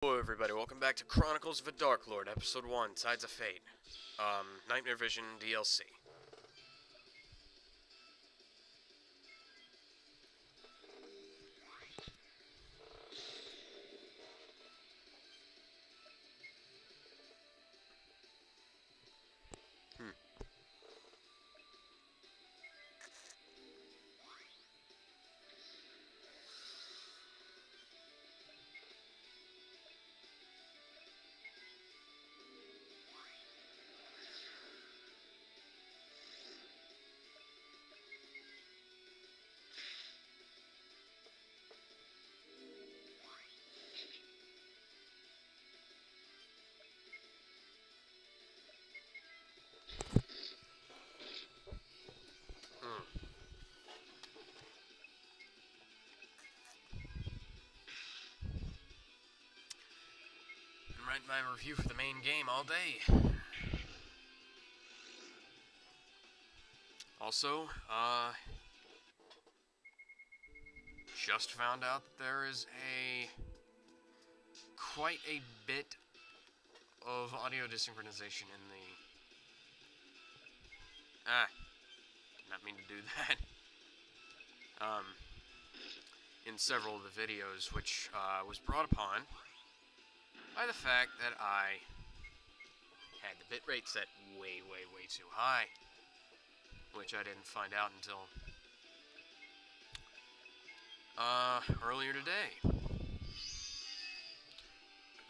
Hello everybody, welcome back to Chronicles of a Dark Lord, Episode 1, Tides of Fate. Nightmare Vision DLC. Hmm. Hmm. Been writing my review for the main game all day. Also, just found out that there is quite a bit of audio desynchronization in the... did not mean to do that. In several of the videos, which, was brought upon by the fact that I had the bitrate set way too high, which I didn't find out until earlier today.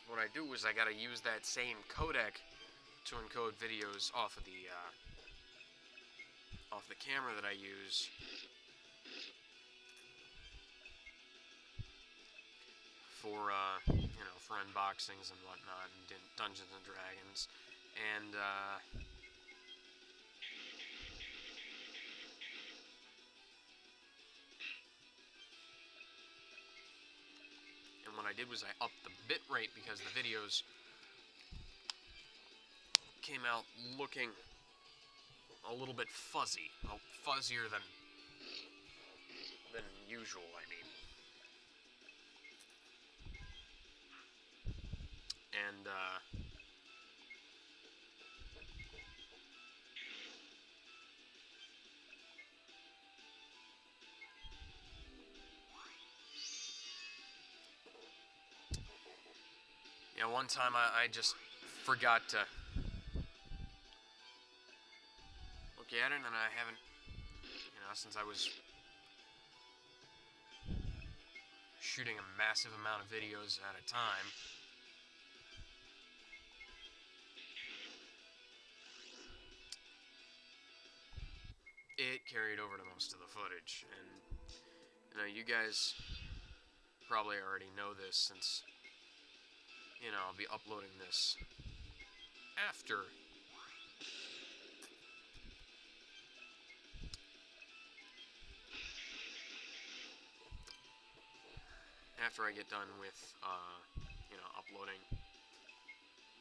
What I do is I gotta use that same codec to encode videos off of the camera that I use for for unboxings and whatnot, and Dungeons and Dragons, and what I did was I upped the bitrate because the videos came out looking a little bit fuzzy, fuzzier than usual, I mean. And yeah, one time I just forgot to look at it, and I haven't, since I was shooting a massive amount of videos at a time. It carried over to most of the footage, and you guys probably already know this, since I'll be uploading this after I get done with uploading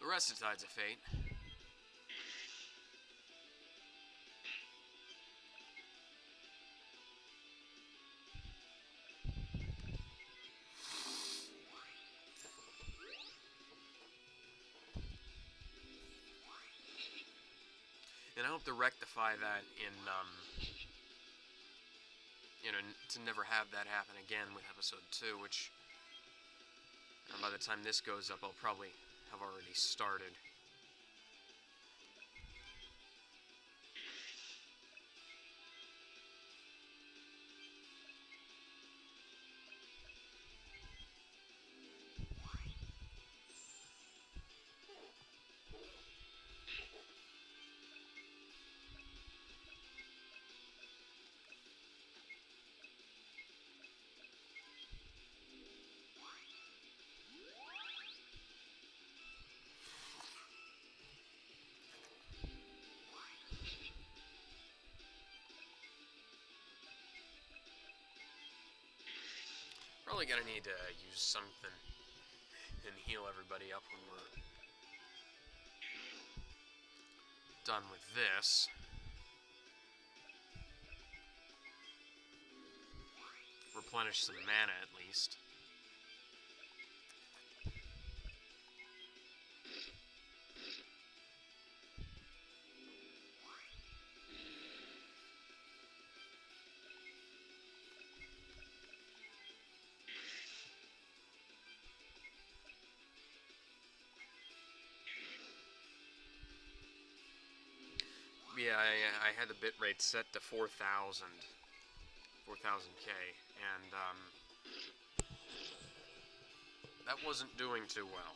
the rest of Tides of Fate. And I hope to rectify that in, to never have that happen again with episode 2, which, by the time this goes up, I'll probably have already started. Probably gonna need to use something and heal everybody up when we're done with this. Replenish some mana at least. Yeah, I had the bitrate set to 4,000, 4,000K, and that wasn't doing too well.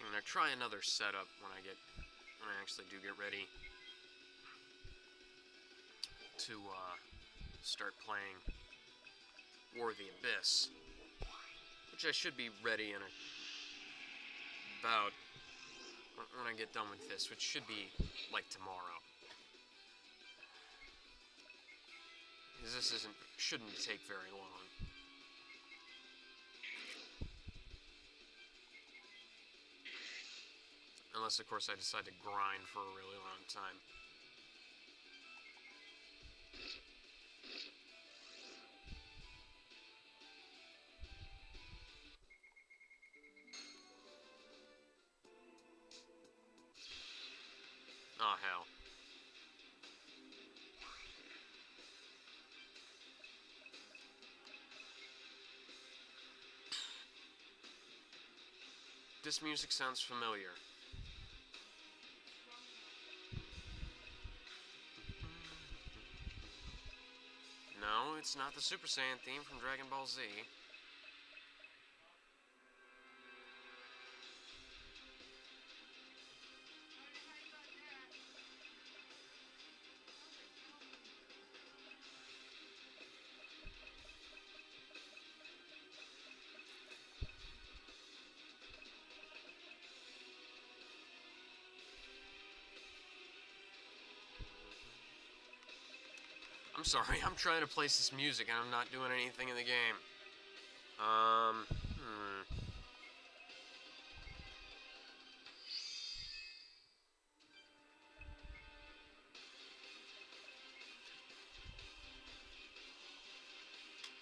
I'm gonna try another setup when I actually do get ready to start playing War of the Abyss, which I should be ready in about when I get done with this, which should be like tomorrow. Because this shouldn't take very long. Unless, of course, I decide to grind for a really long time. Oh, hell. This music sounds familiar. No, it's not the Super Saiyan theme from Dragon Ball Z. I'm sorry, I'm trying to place this music and I'm not doing anything in the game.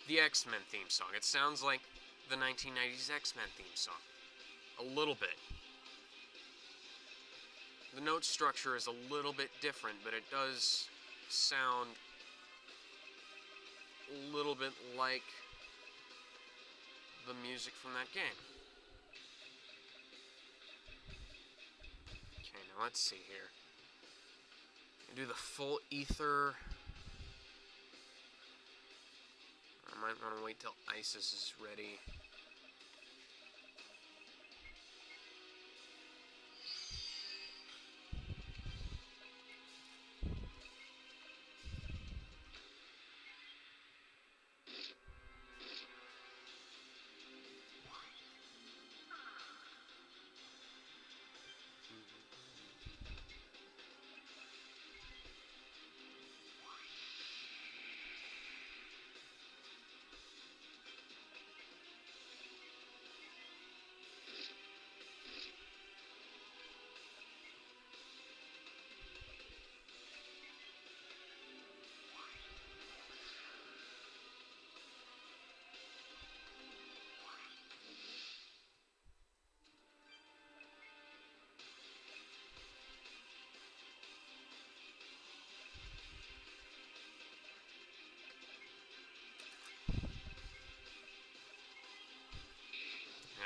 The X-Men theme song. It sounds like the 1990s X-Men theme song. A little bit. The note structure is a little bit different, but it does sound a little bit like the music from that game. Okay, now let's see here. Do the full ether. I might want to wait till Isis is ready.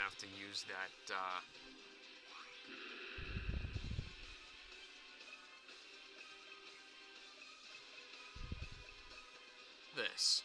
Have to use that this.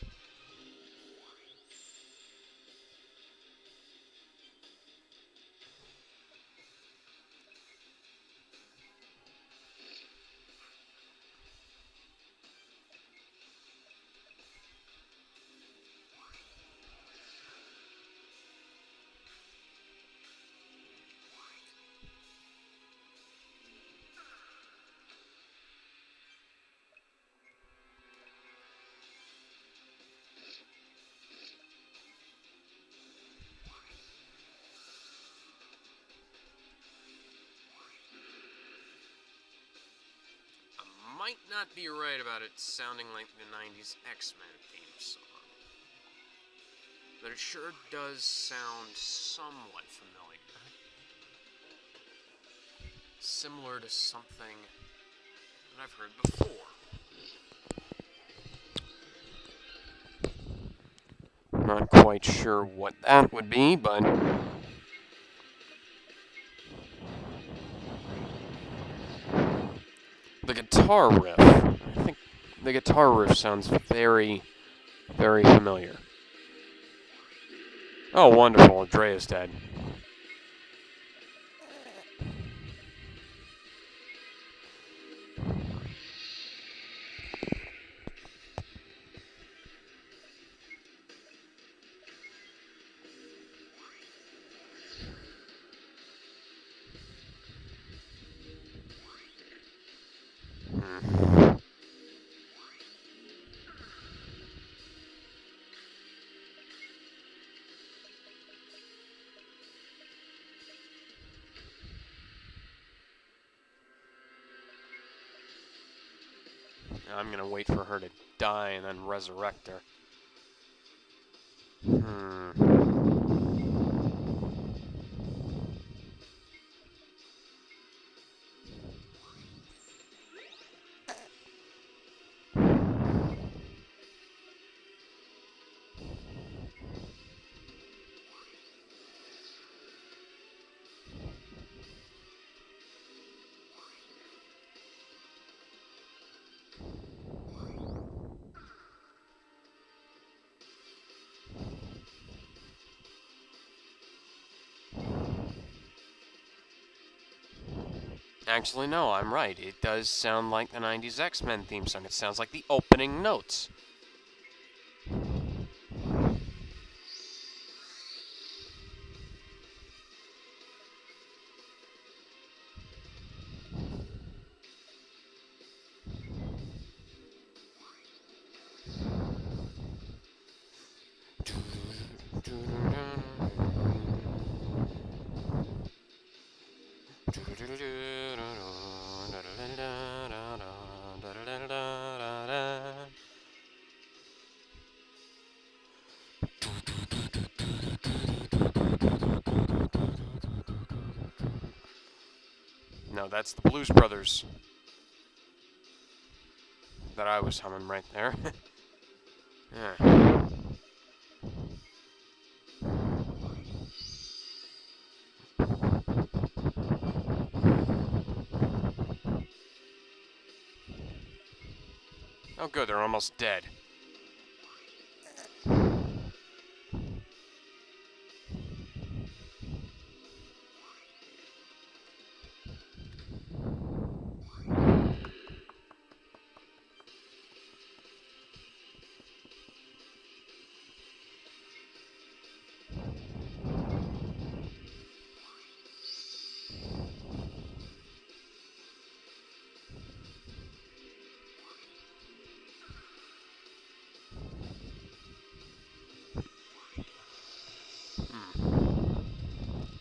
might not be right about it sounding like the 90s X-Men theme song, but it sure does sound somewhat familiar. Similar to something that I've heard before. Not quite sure what that would be, but the guitar riff. I think the guitar riff sounds very, very familiar. Oh, wonderful. Dre is dead. I'm gonna wait for her to die and then resurrect her. Actually, no, I'm right. It does sound like the 90s X-Men theme song. It sounds like the opening notes. No, that's the Blues Brothers that I was humming right there. Yeah. Oh good, they're almost dead.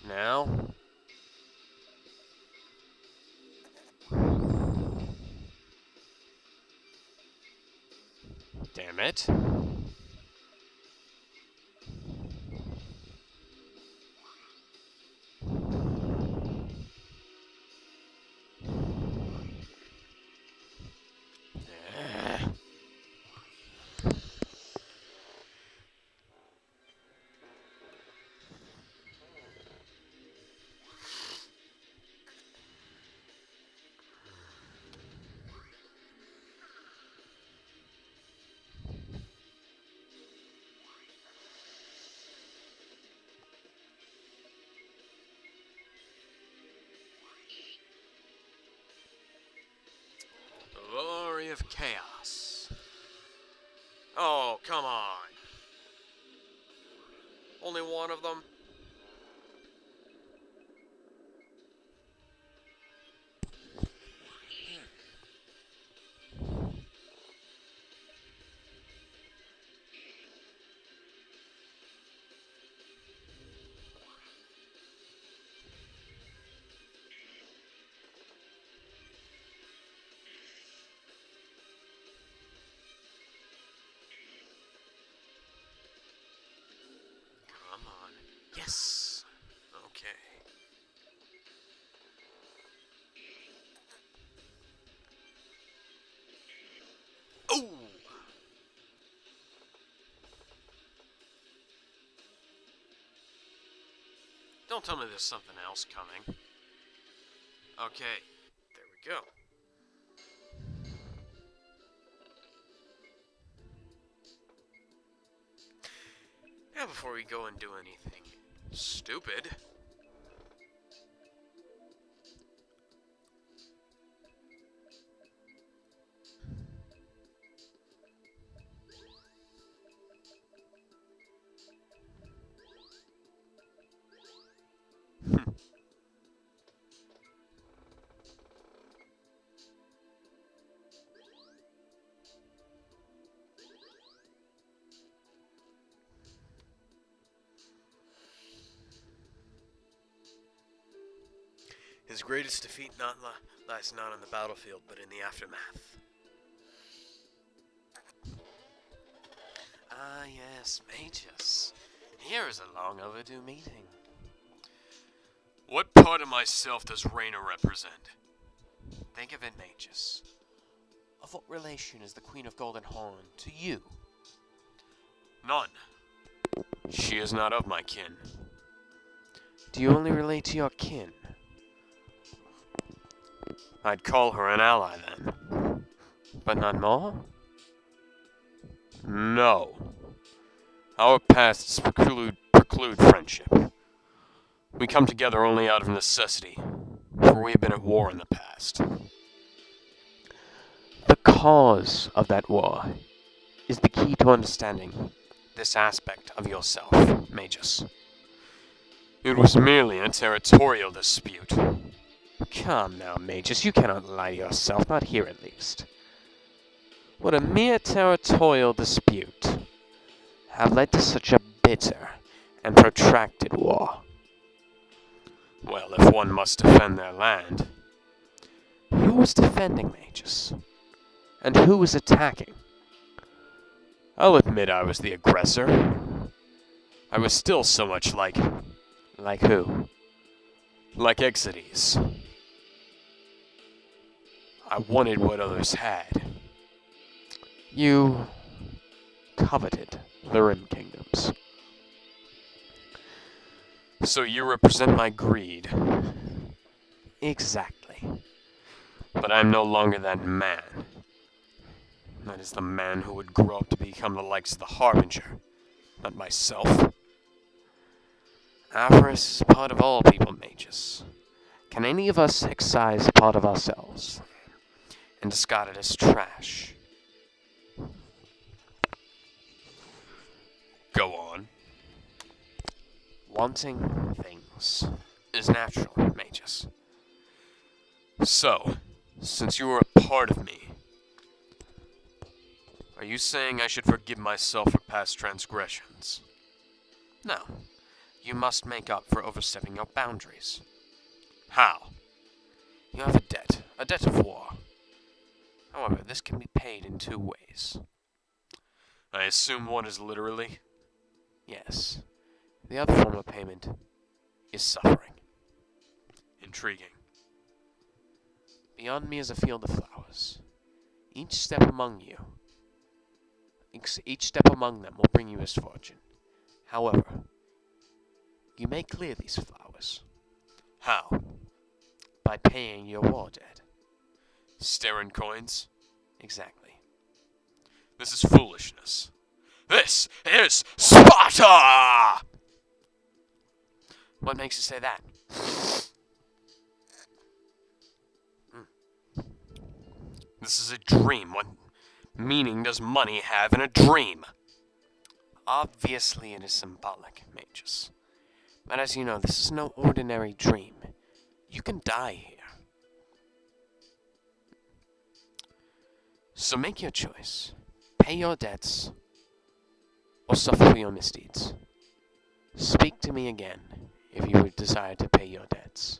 Now. Damn it. Glory of Chaos. Oh, come on. Only one of them? Don't tell me there's something else coming. Okay, there we go. Now before we go and do anything stupid, his greatest defeat lies not on the battlefield, but in the aftermath. Ah, yes, Magus. Here is a long overdue meeting. What part of myself does Raina represent? Think of it, Magus. Of what relation is the Queen of Golden Horn to you? None. She is not of my kin. Do you only relate to your kin? I'd call her an ally then. But not more? No. Our pasts preclude friendship. We come together only out of necessity, for we have been at war in the past. The cause of that war is the key to understanding this aspect of yourself, Magus. It was merely a territorial dispute. Come now, Magus, you cannot lie to yourself, not here at least. Would a mere territorial dispute have led to such a bitter and protracted war? Well, if one must defend their land. Who was defending, Magus? And who was attacking? I'll admit I was the aggressor. I was still so much like... Like who? Like Exides. I wanted what others had. You coveted the Rim Kingdoms. So you represent my greed. Exactly. But I'm no longer that man. That is the man who would grow up to become the likes of the Harbinger, not myself. Avarice is part of all people, Magus. Can any of us excise a part of ourselves and discard it as trash? Go on. Wanting things is natural, Magus. So, since you are a part of me, are you saying I should forgive myself for past transgressions? No. You must make up for overstepping your boundaries. How? You have a debt of war. However, this can be paid in two ways. I assume one is literally? Yes. The other form of payment is suffering. Intriguing. Beyond me is a field of flowers. Each step among them will bring you misfortune. However, you may clear these flowers. How? By paying your war debt. Starin coins? Exactly. This is foolishness. This is Sparta! What makes you say that? This is a dream. What meaning does money have in a dream? Obviously it is symbolic, Magus. But as you know, this is no ordinary dream. You can die here. So make your choice. Pay your debts, or suffer for your misdeeds. Speak to me again, if you would desire to pay your debts.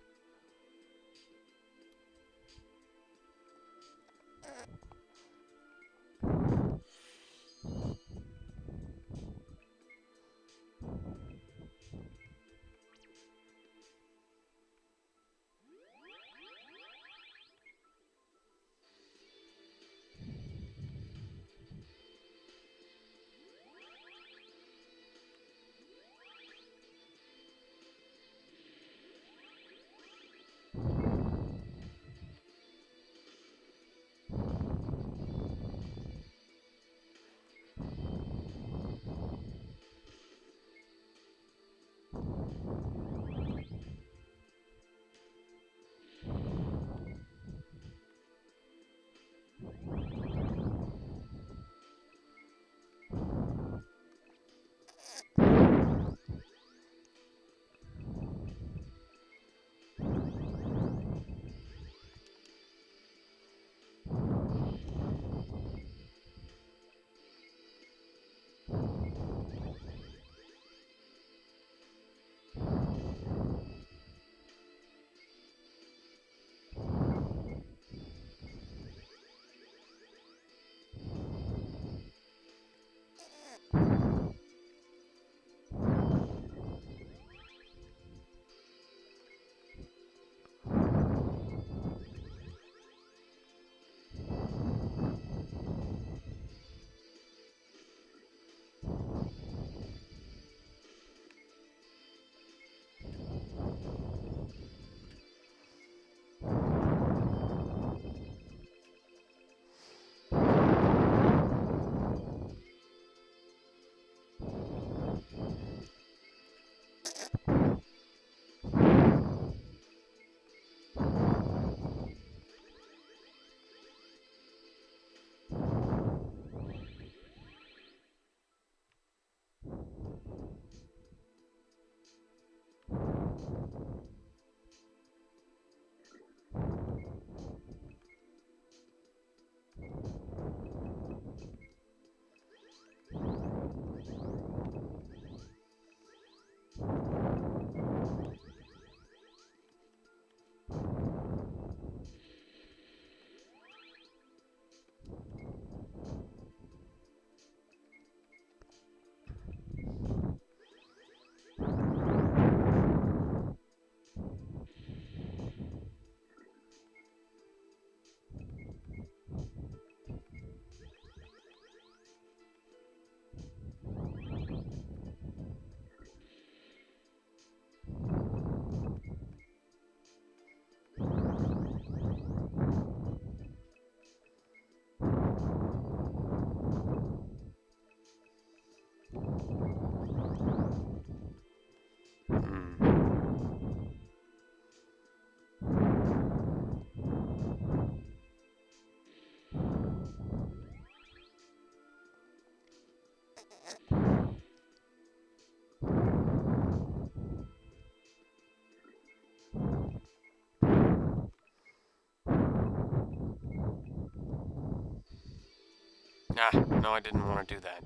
Ah, no, I didn't want to do that.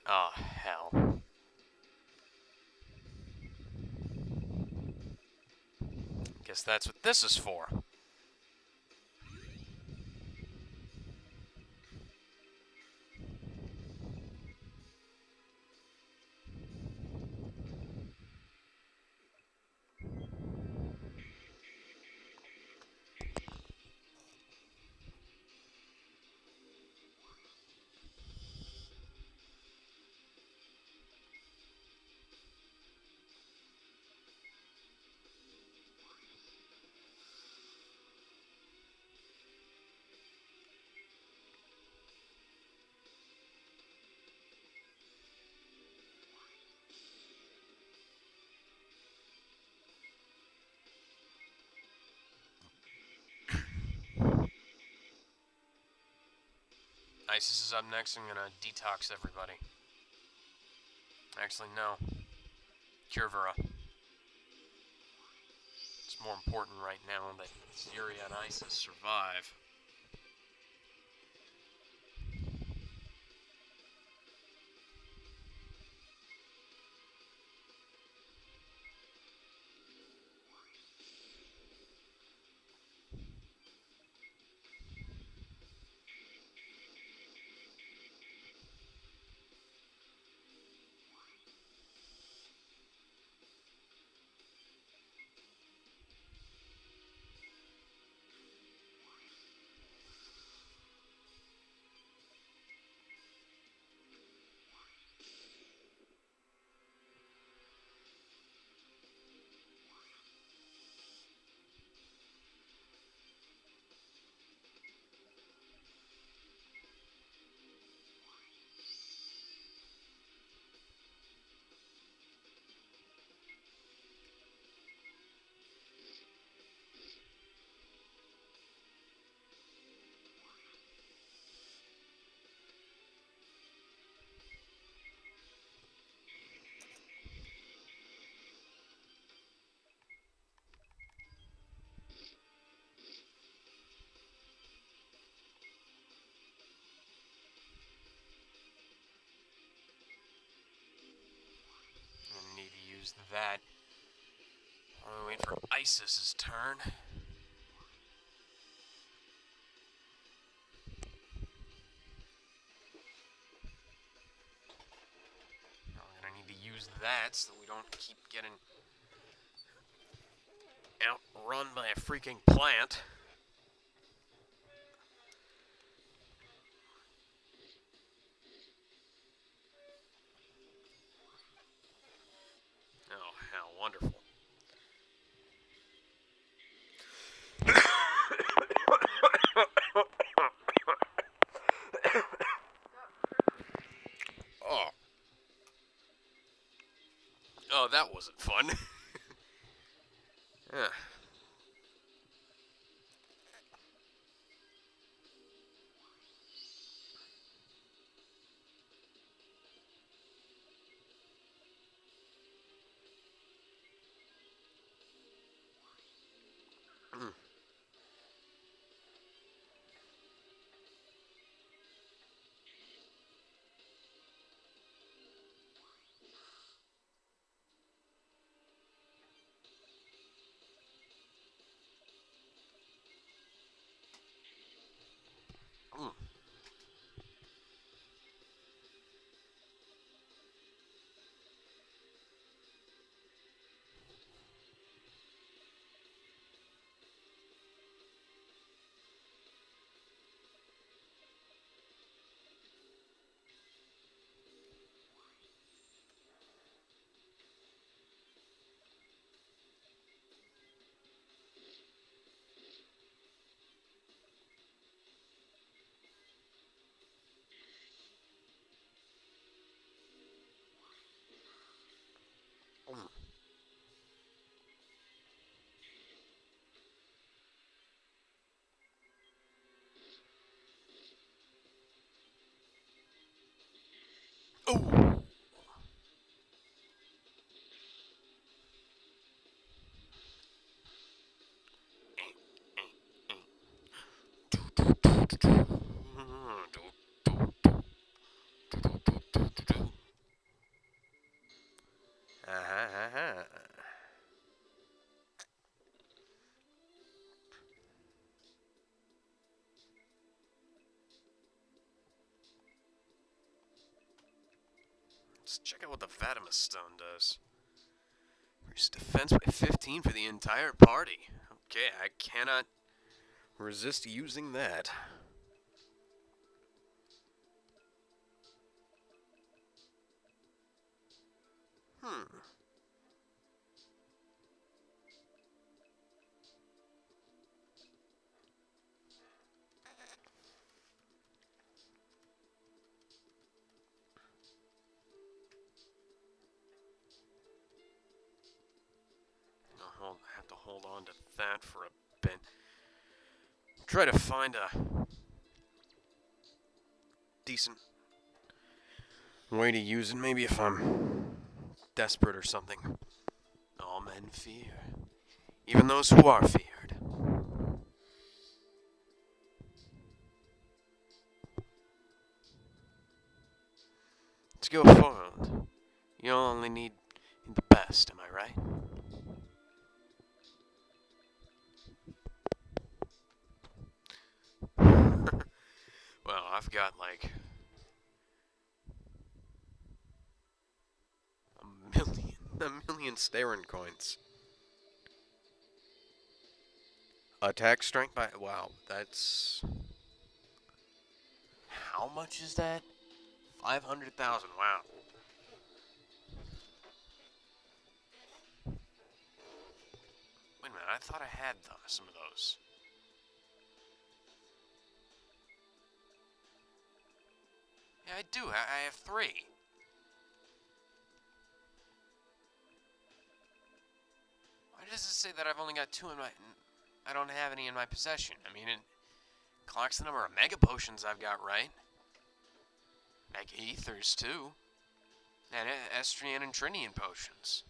Oh, hell. Guess that's what this is for. ISIS is up next. I'm gonna detox everybody. Actually, no. Curvera. It's more important right now that Syria and ISIS survive. I'm gonna need to use that. I'll wait for ISIS's turn. I'm gonna need to use that so we don't keep getting outrun by a freaking plant. Oh, hell, wonderful. Oh. Oh, that wasn't fun. Yeah. Oh! Let's check out what the Vatimus Stone does. Increase defense by 15 for the entire party. Okay, I cannot resist using that. I'll have to hold on to that for a bit. Try to find a decent way to use it, maybe if I'm desperate or something. All men fear, even those who are feared. Let's go forward. You only need the best, am I right? Well, I've got like a million Starin coins. Attack strength by, wow, that's, how much is that? 500,000, wow. Wait a minute, I thought I had some of those. Yeah, I do. I have 3. Why does it say that I've only got 2 in my... I don't have any in my possession? I mean, it clocks the number of Mega Potions I've got, right? Mega Ethers, too. And Estrian and Trinian Potions.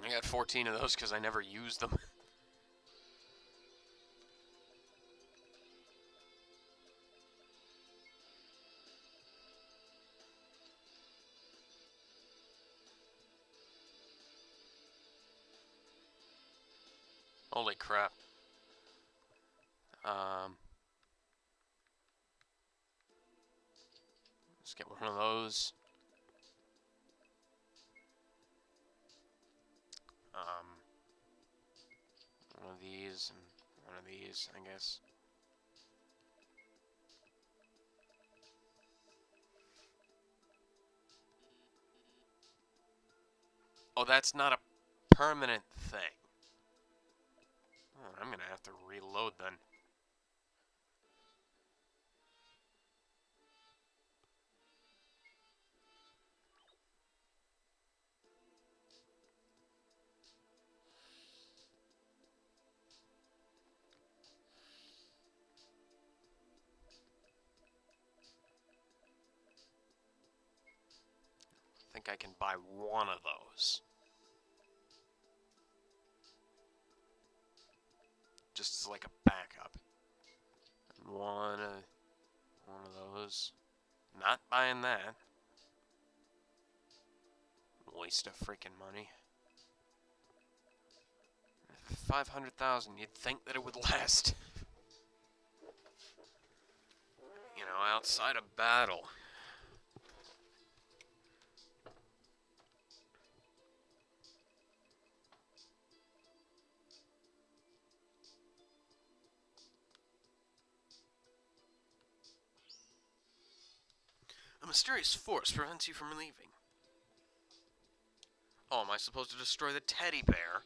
I got 14 of those because I never used them. Holy crap. Let's get one of those. One of these and one of these, I guess. Oh, that's not a permanent thing. Oh, I'm gonna have to reload then. I think I can buy one of those. Just as like a backup. One of those. Not buying that. Waste of freaking money. 500,000. You'd think that it would last. You know, outside of battle. A mysterious force prevents you from leaving. Oh, am I supposed to destroy the teddy bear?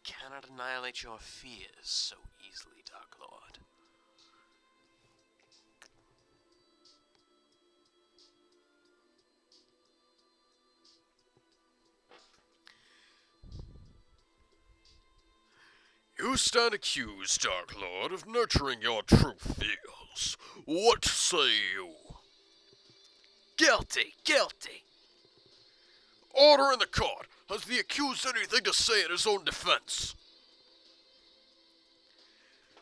Cannot annihilate your fears so easily, Dark Lord. You stand accused, Dark Lord, of nurturing your true fears. What say you? Guilty, guilty. Order in the court. Has the accused anything to say in his own defense?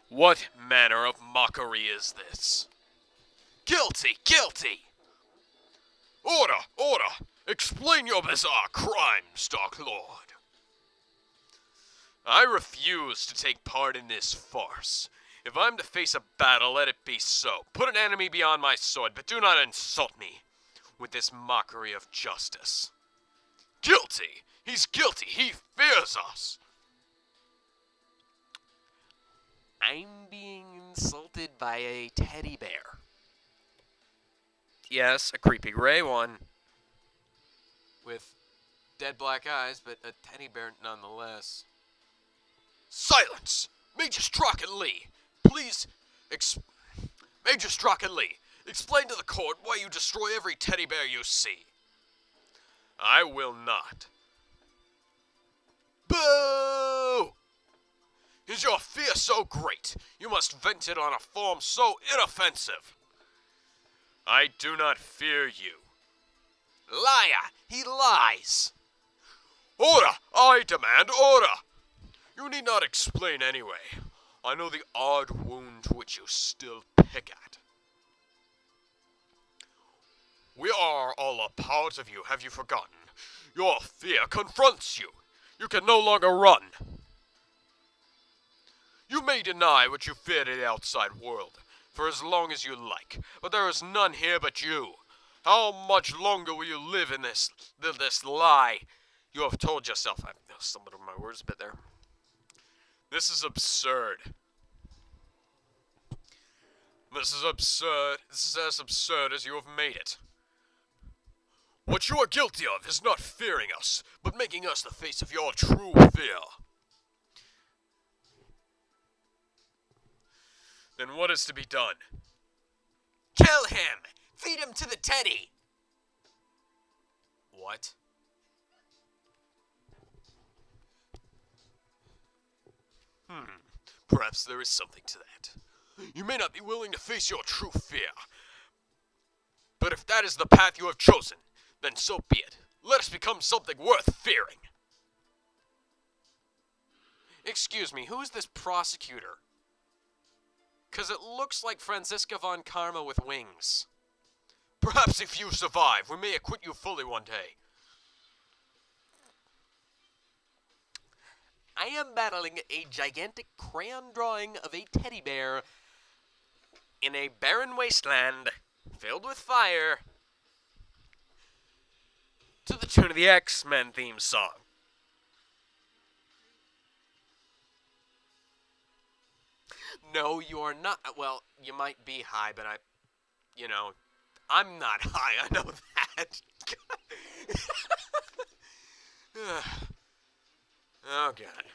What manner of mockery is this? Guilty, guilty. Order, order. Explain your bizarre crimes, Dark Lord. I refuse to take part in this farce. If I'm to face a battle, let it be so. Put an enemy beyond my sword, but do not insult me with this mockery of justice. Guilty! He's guilty! He fears us! I'm being insulted by a teddy bear. Yes, a creepy gray one. With dead black eyes, but a teddy bear nonetheless. Silence! Major Strzok and Lee, please, Major Strzok and Lee, explain to the court why you destroy every teddy bear you see. I will not. Boo! Is your fear so great, you must vent it on a form so inoffensive? I do not fear you. Liar! He lies! Order! I demand order! You need not explain anyway. I know the odd wound which you still pick at. We are all a part of you, have you forgotten? Your fear confronts you. You can no longer run. You may deny what you fear to the outside world, for as long as you like, but there is none here but you. How much longer will you live in this lie you have told yourself? I stumbled over my words a bit there. This is absurd. This is absurd. This is as absurd as you have made it. What you are guilty of is not fearing us, but making us the face of your true fear. Then what is to be done? Kill him! Feed him to the teddy! What? Perhaps there is something to that. You may not be willing to face your true fear. But if that is the path you have chosen, then so be it. Let us become something worth fearing. Excuse me, who is this prosecutor? 'Cause it looks like Franziska von Karma with wings. Perhaps if you survive, we may acquit you fully one day. I am battling a gigantic crayon drawing of a teddy bear in a barren wasteland filled with fire to the tune of the X-Men theme song. No, you are not. Well, you might be high, but I'm not high. I know that. Oh, God.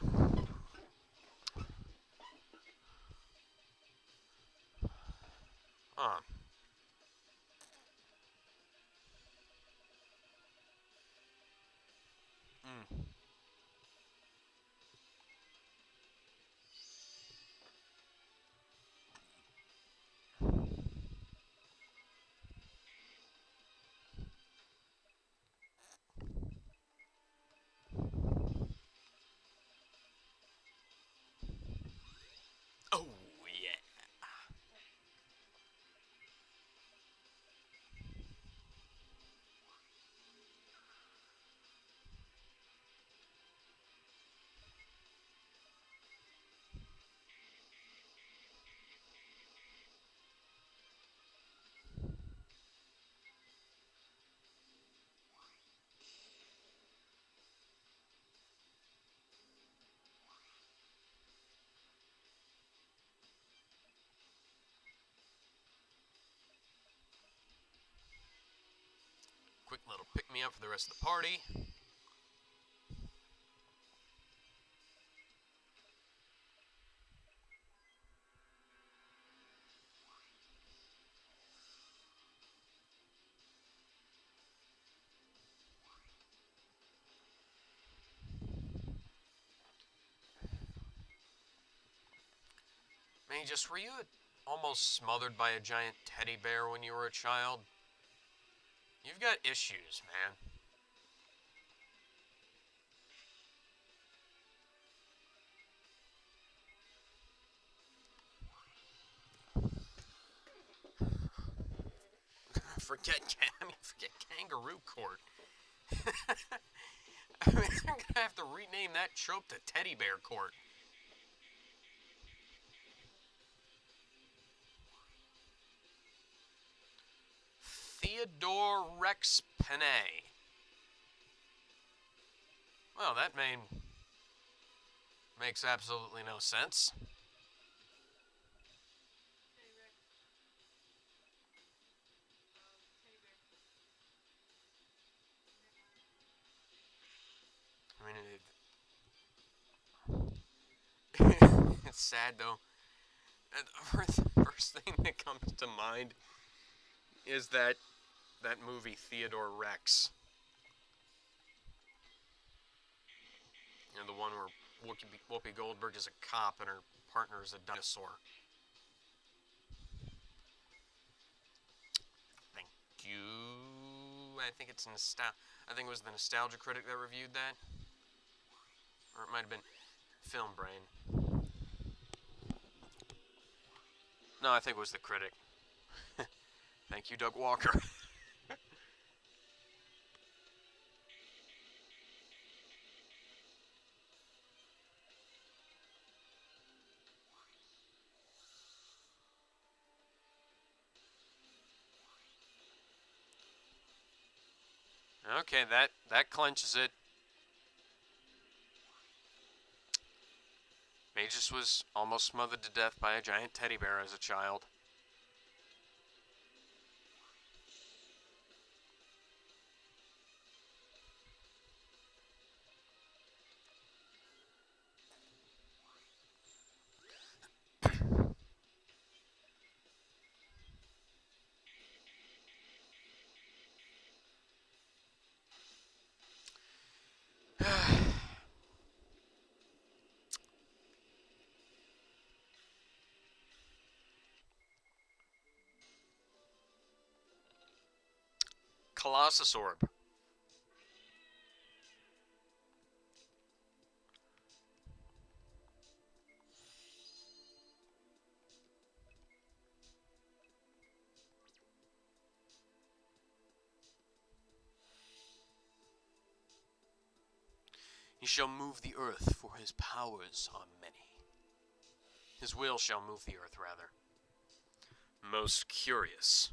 me up for the rest of the party. Magus, were you almost smothered by a giant teddy bear when you were a child? You've got issues, man. forget kangaroo court. I mean, they're gonna have to rename that trope to teddy bear court. Theodore Rex Panay. Well, that name makes absolutely no sense. I mean, it's sad though. The first thing that comes to mind is that movie Theodore Rex. You know, the one where Whoopi Goldberg is a cop and her partner is a dinosaur. Thank you. I think it's I think it was the Nostalgia Critic that reviewed that, or it might have been Film Brain. No, I think it was the critic. Thank you, Doug Walker. Okay, that clenches it. Magus was almost smothered to death by a giant teddy bear as a child. Colossus Orb. He shall move the earth, for his powers are many. His will shall move the earth, rather. Most curious.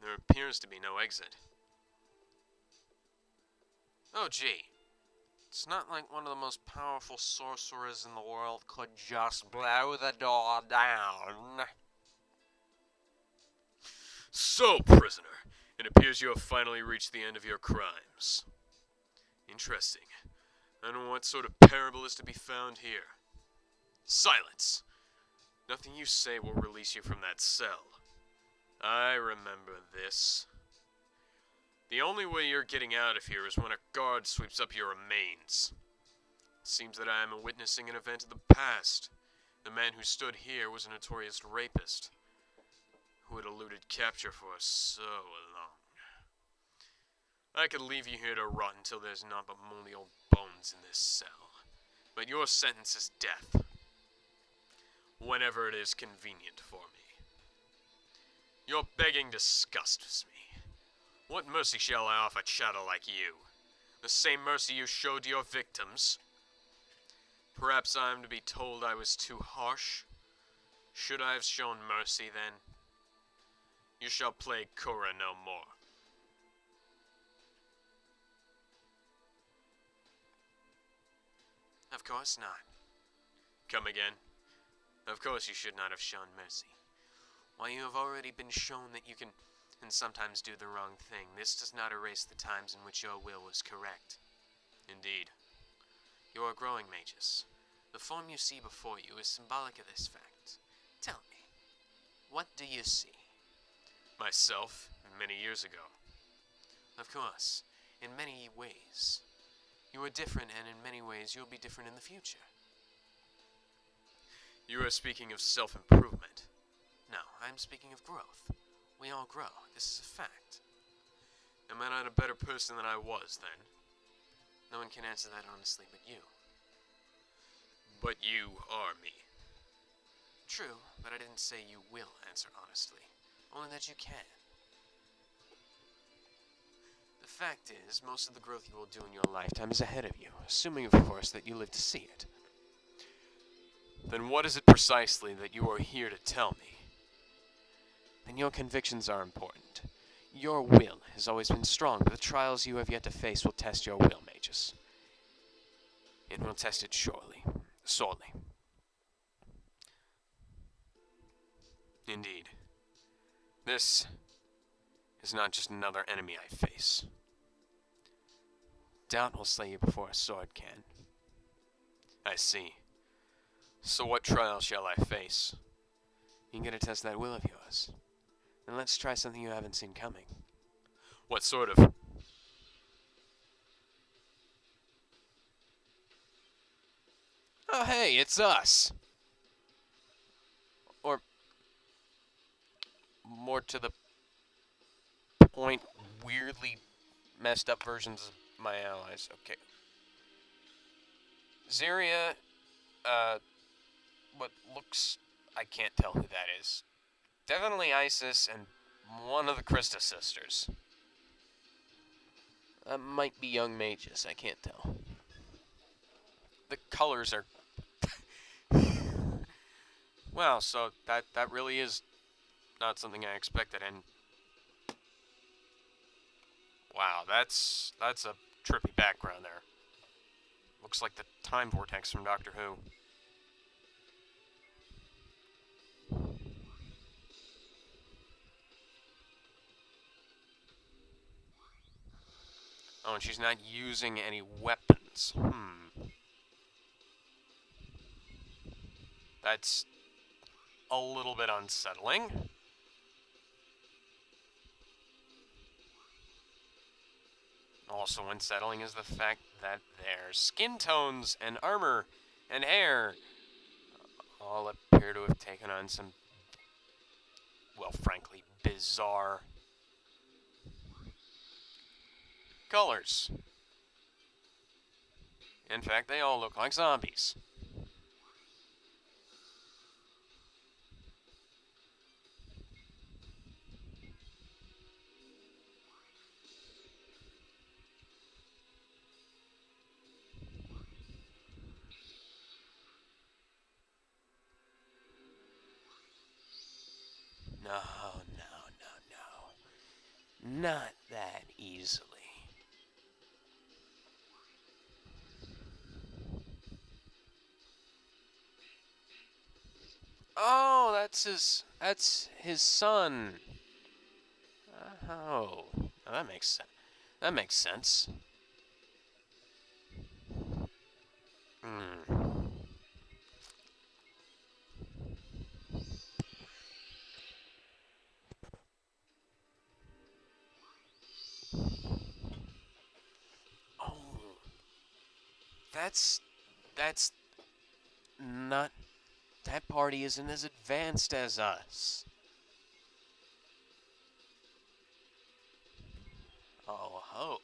There appears to be no exit. Oh, gee. It's not like one of the most powerful sorcerers in the world could just blow the door down. So, prisoner, it appears you have finally reached the end of your crimes. Interesting. I don't know what sort of parable is to be found here. Silence! Nothing you say will release you from that cell. I remember this. The only way you're getting out of here is when a guard sweeps up your remains. It seems that I am witnessing an event of the past. The man who stood here was a notorious rapist, who had eluded capture for so long. I could leave you here to rot until there's none but moldy old bones in this cell. But your sentence is death. Whenever it is convenient for me. Your begging disgusts me. What mercy shall I offer chattel like you? The same mercy you showed to your victims? Perhaps I am to be told I was too harsh? Should I have shown mercy then? You shall plague Korra no more. Of course not. Come again. Of course you should not have shown mercy. While you have already been shown that you can sometimes do the wrong thing, this does not erase the times in which your will was correct. Indeed. You are growing, mages. The form you see before you is symbolic of this fact. Tell me, what do you see? Myself, many years ago. Of course, in many ways. You are different, and in many ways you'll be different in the future. You are speaking of self-improvement. No, I'm speaking of growth. We all grow. This is a fact. Am I not a better person than I was then? No one can answer that honestly but you. But you are me. True, but I didn't say you will answer honestly. Only that you can. The fact is, most of the growth you will do in your lifetime is ahead of you, assuming, of course, that you live to see it. Then what is it precisely that you are here to tell me? Then your convictions are important. Your will has always been strong, but the trials you have yet to face will test your will, mages. It will test it sorely. Indeed. This is not just another enemy I face. Doubt will slay you before a sword can. I see. So what trial shall I face? You gotta test that will of yours. Then let's try something you haven't seen coming. What sort of? Oh hey, it's us! Or, more to the point, weirdly messed up versions of my allies. Okay. Zeria, what looks... I can't tell who that is. Definitely Isis and one of the Christa sisters. Might be young mages, I can't tell. The colors are... Well, so that really is not something I expected, and... Wow, that's a trippy background there. Looks like the time vortex from Doctor Who. Oh, and she's not using any weapons. That's a little bit unsettling. Also unsettling is the fact that their skin tones and armor and hair all appear to have taken on some, well, frankly, bizarre colors. In fact, they all look like zombies. No. Not that easily. Oh, that's his son. Oh, that makes sense. That makes sense. Oh, that's not. That party isn't as advanced as us. Oh ho.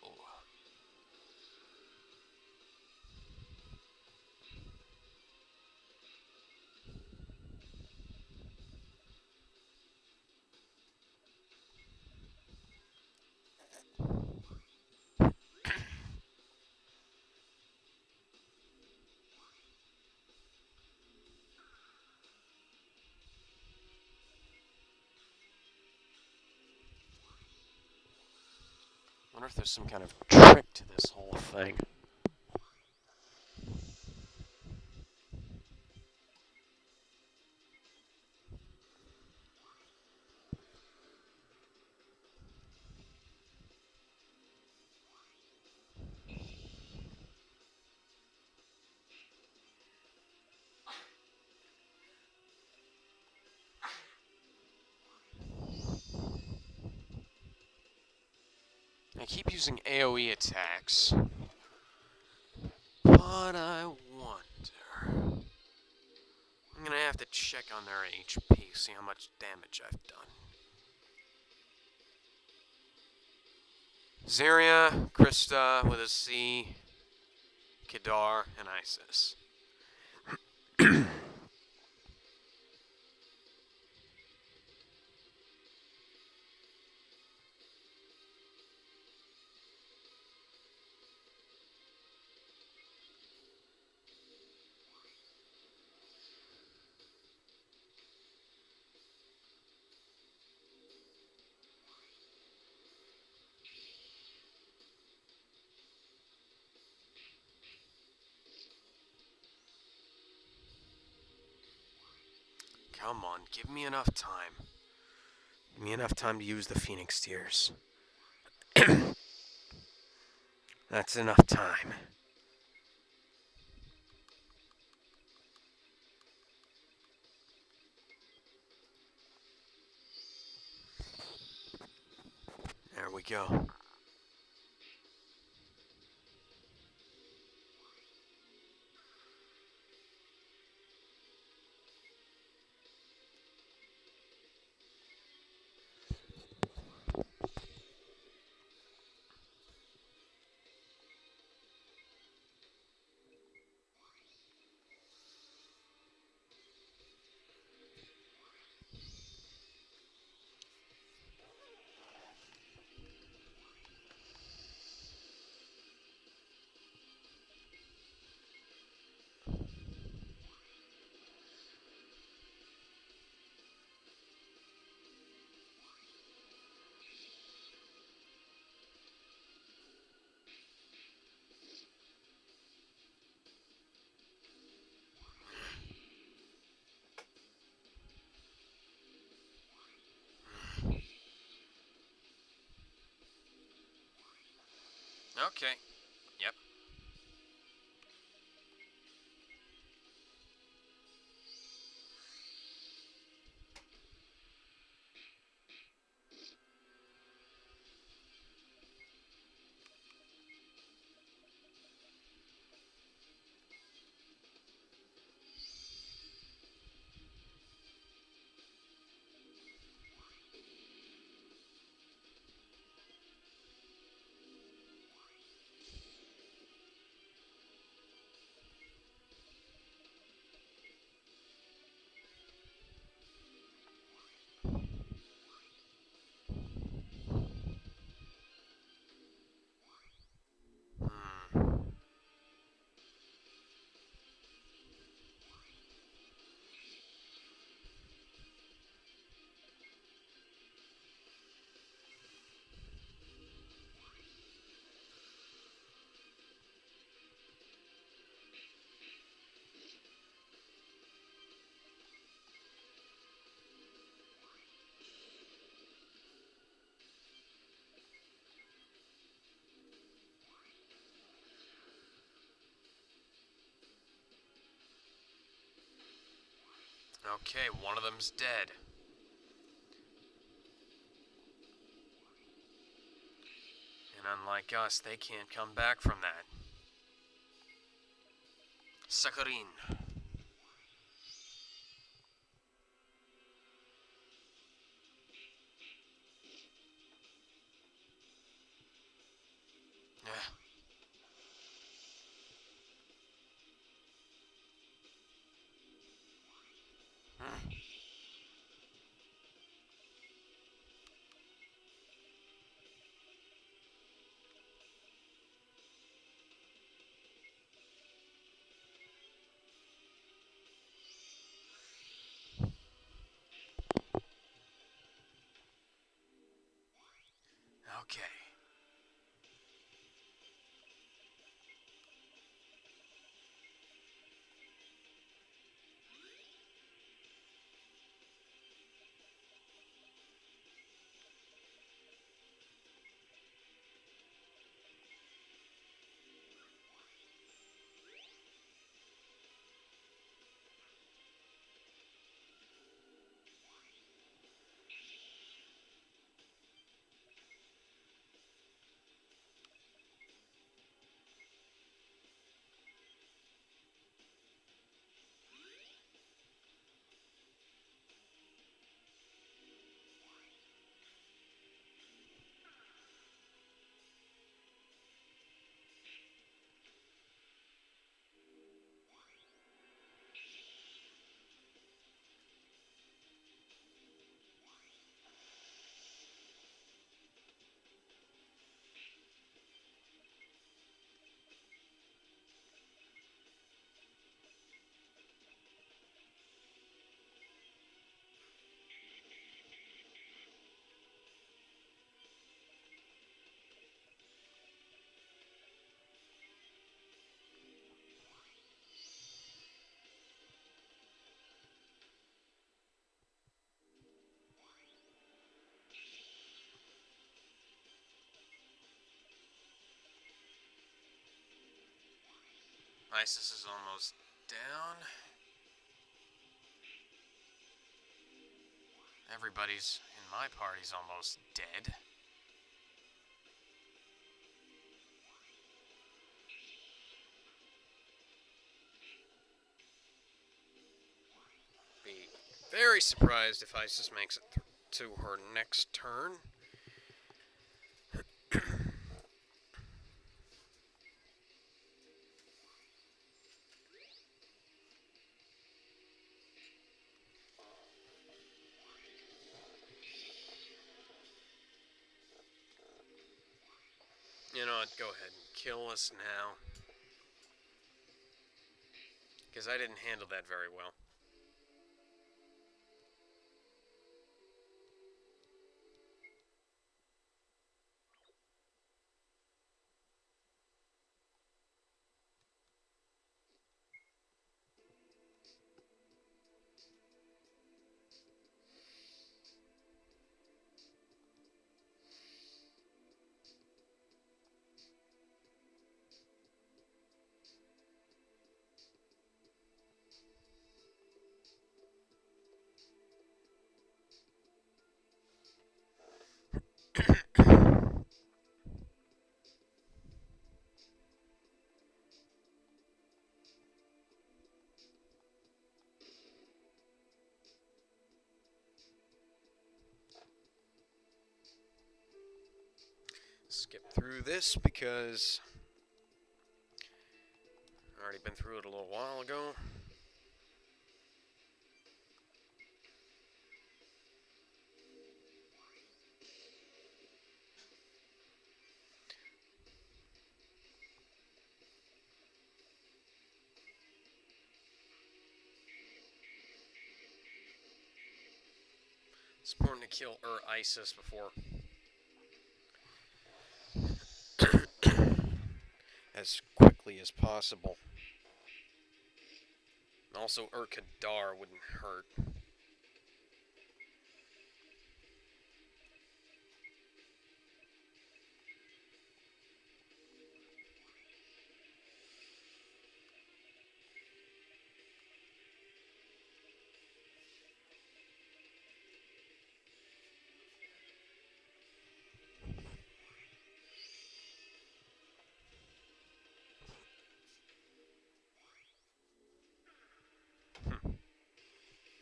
I wonder if there's some kind of trick to this whole thing. keep using AoE attacks, but I wonder... I'm gonna have to check on their HP, see how much damage I've done. Zaria, Krista with a C, Kedar, and Isis. Come on, give me enough time. Give me enough time to use the Phoenix Tears. That's enough time. There we go. Okay. Yep. Okay, one of them's dead. And unlike us, they can't come back from that. Sakharin. Okay. ISIS is almost down. Everybody's in my party's almost dead. Be very surprised if ISIS makes it to her next turn. You know what, go ahead and kill us now. Because I didn't handle that very well. Skip through this because I've already been through it a little while ago. It's important to kill ISIS before as quickly as possible. Also, Kadar wouldn't hurt.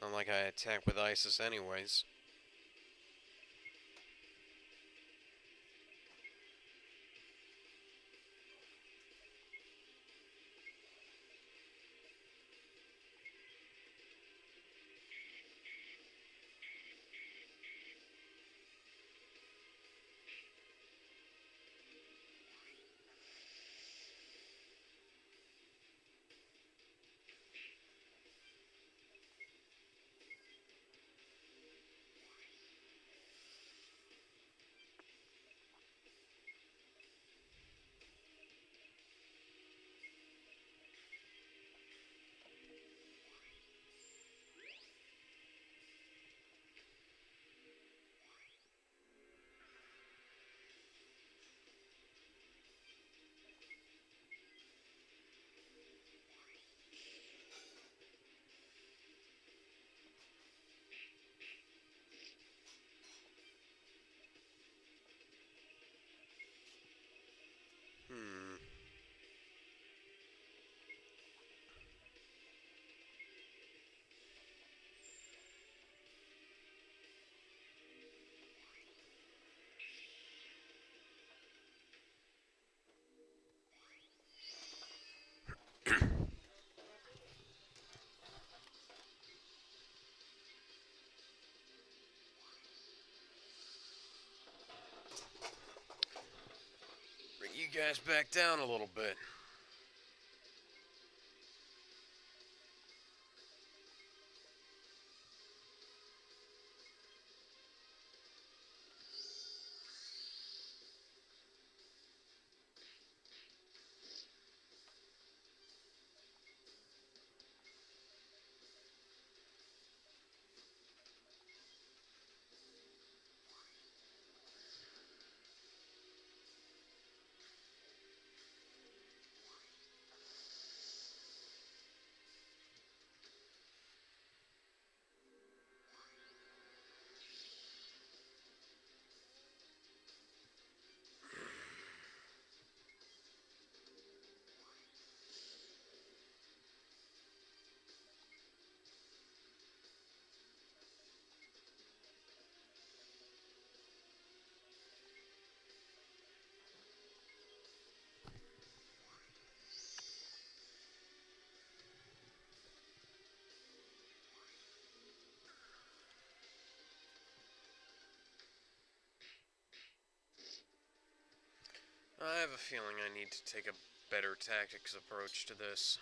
Not like I attack with ISIS anyways. Bring you guys back down a little bit. I have a feeling I need to take a better tactics approach to this.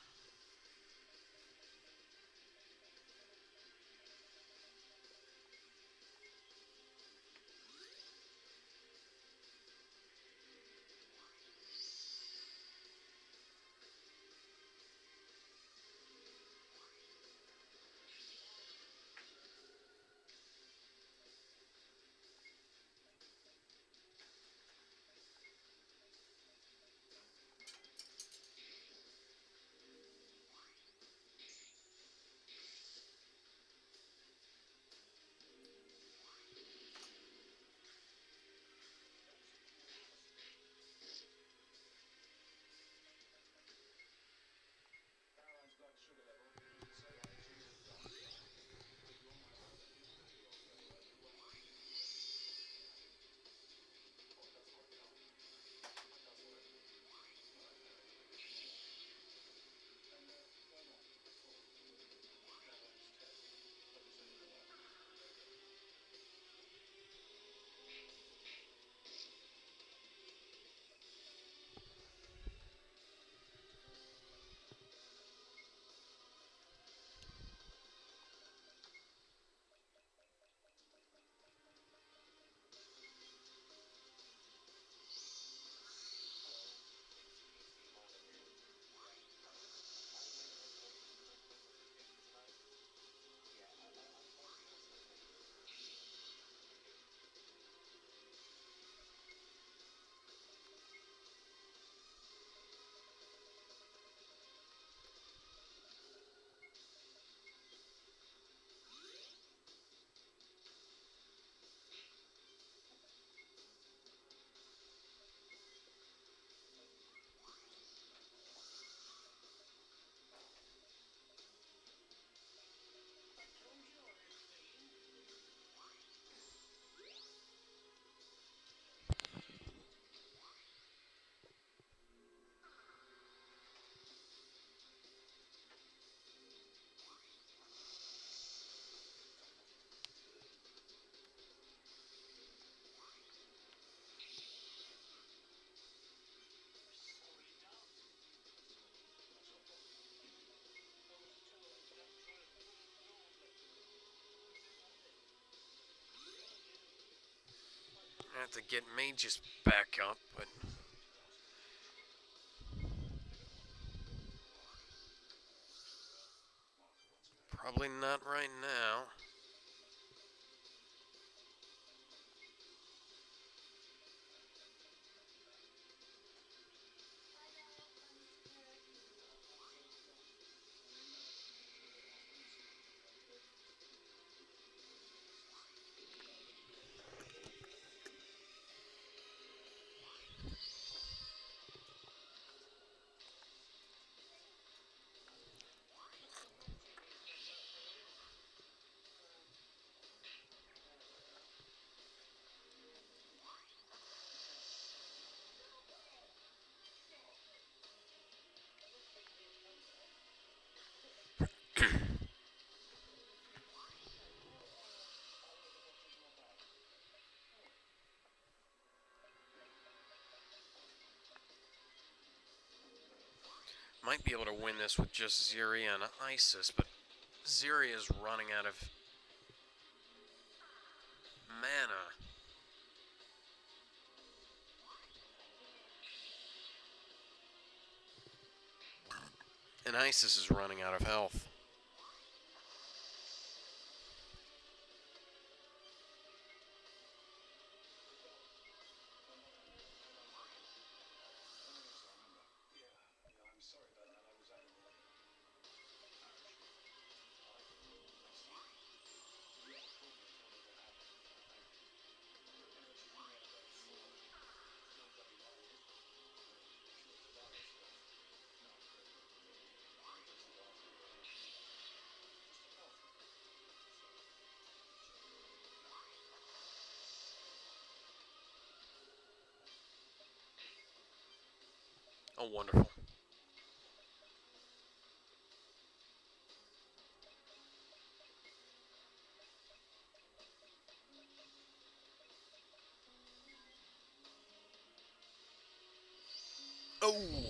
I have to get mages back up, but probably not right now. Might be able to win this with just Ziri and Isis, but Ziri is running out of mana. And Isis is running out of health. Oh, wonderful. Oh!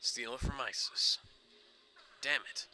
Steal it from ISIS. Damn it.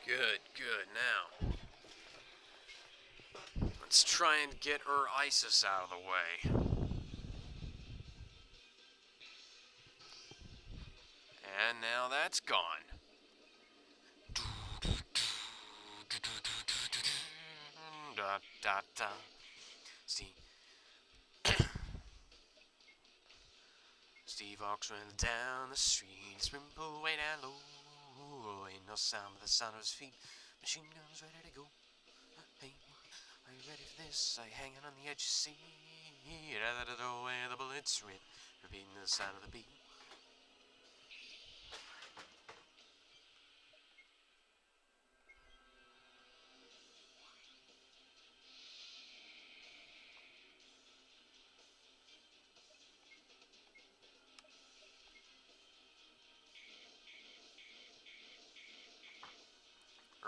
Good, good. Now, let's try and get ISIS out of the way. And now that's gone. Da, da, da. Steve walks running down the street, Sprimple way down low. Ain't no sound but the sound of his feet. Machine guns ready to go. Hey, are you ready for this? I hanging on the edge, you see. Out of the doorway, the bullets rip, repeating the sound of the beat.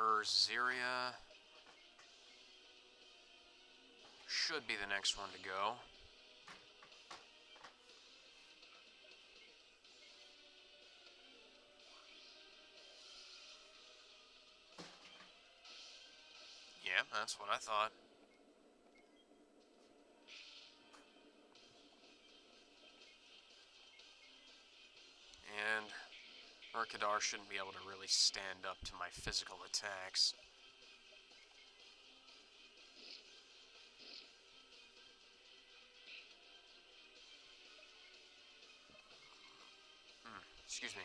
Urzeria should be the next one to go. Yeah, that's what I thought. And Urkadar shouldn't be able to really stand up to my physical attacks. Excuse me.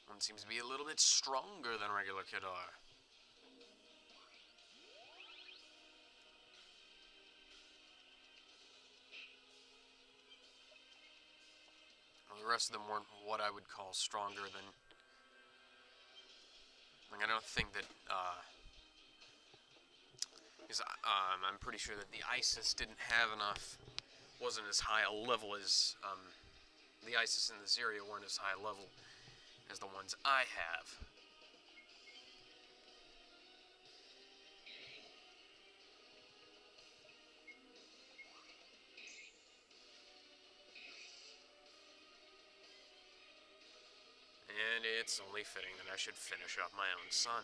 One seems to be a little bit stronger than regular Kadar. Well, the rest of them weren't what I would call stronger than... Like, I don't think that, I'm pretty sure that the ISIS didn't have enough... wasn't as high a level as, the ISIS and the Zeria weren't as high a level as the ones I have. And it's only fitting that I should finish off my own son.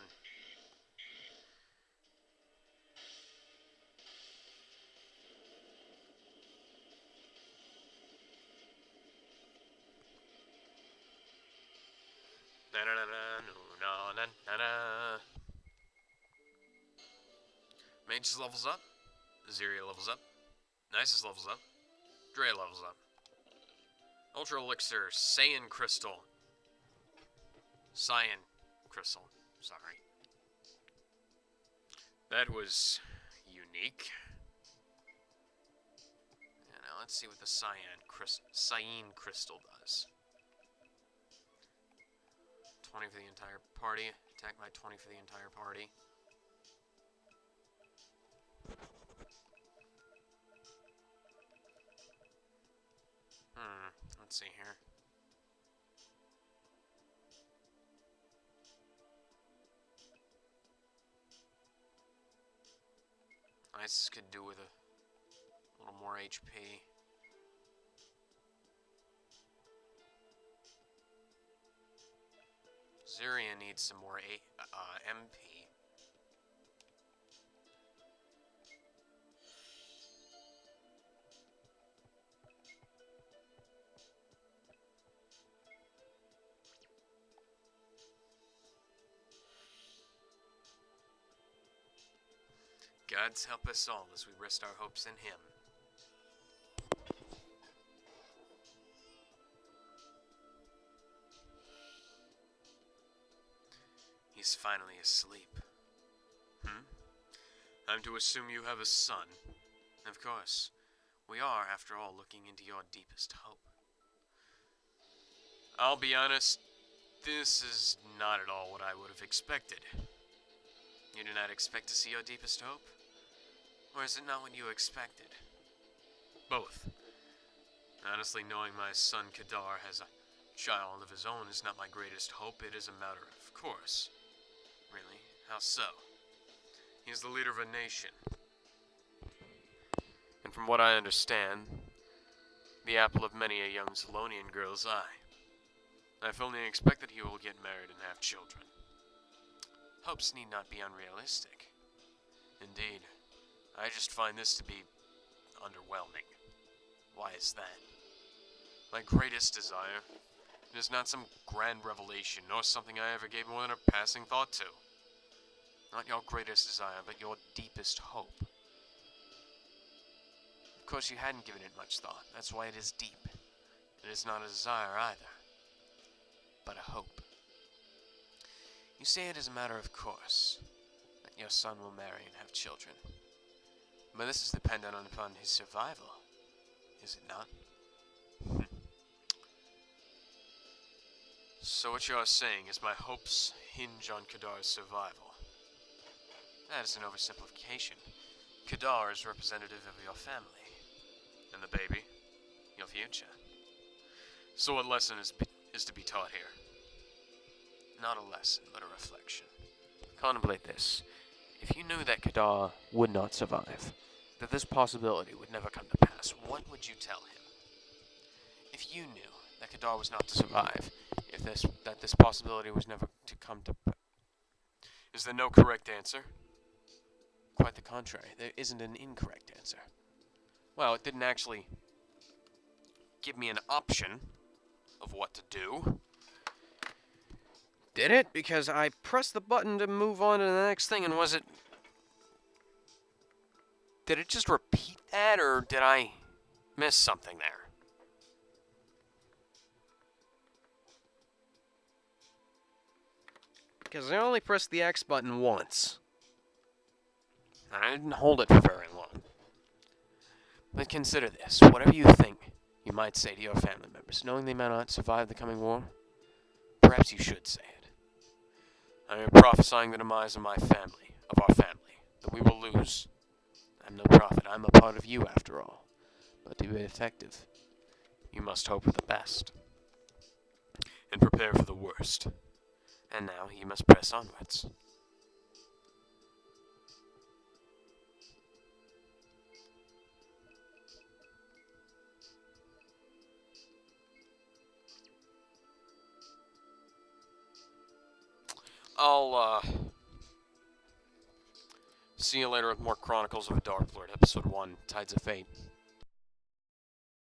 Mage's levels up. Aziria levels up. Nisus levels up. Dre levels up. Ultra Elixir, Saiyan Crystal. Cyan Crystal. Sorry. That was unique. Yeah, now let's see what the Cyan Crystal does. 20 for the entire party. Attack my 20 for the entire party. Let's see here. Isis could do with a little more HP. Ziria needs some more MP. Gods help us all as we rest our hopes in Him. He's finally asleep. I'm to assume you have a son. Of course. We are, after all, looking into your deepest hope. I'll be honest, this is not at all what I would have expected. You did not expect to see your deepest hope? Or is it not what you expected? Both. Honestly, knowing my son Kadar has a child of his own is not my greatest hope. It is a matter of course. Really? How so? He is the leader of a nation. And from what I understand, the apple of many a young Zolonian girl's eye. I fully expect that he will get married and have children. Hopes need not be unrealistic. Indeed, I just find this to be underwhelming. Why is that? My greatest desire, it is not some grand revelation, nor something I ever gave more than a passing thought to. Not your greatest desire, but your deepest hope. Of course, you hadn't given it much thought. That's why it is deep. It is not a desire either, but a hope. You say it is a matter of course that your son will marry and have children. But this is dependent upon his survival, is it not? So what you are saying is my hopes hinge on Kadar's survival. That is an oversimplification. Kadar is representative of your family. And the baby, your future. So what lesson is to be taught here? Not a lesson, but a reflection. Contemplate this. If you knew that Kadar would not survive, that this possibility would never come to pass, what would you tell him? If you knew that Kadar was not to survive, that this possibility was never to come to pass, is there no correct answer? Quite the contrary. There isn't an incorrect answer. Well, it didn't actually give me an option of what to do. Did it? Because I pressed the button to move on to the next thing, and was it... Did it just repeat that, or did I miss something there? Because I only pressed the X button once. And I didn't hold it for very long. But consider this. Whatever you think you might say to your family members, knowing they may not survive the coming war, perhaps you should say it. I am prophesying the demise of my family, of our family, that we will lose. I'm no prophet. I'm a part of you, after all. But to be effective, you must hope for the best. And prepare for the worst. And now you must press onwards. I'll see you later with more Chronicles of a Dark Lord, Episode 1, Tides of Fate.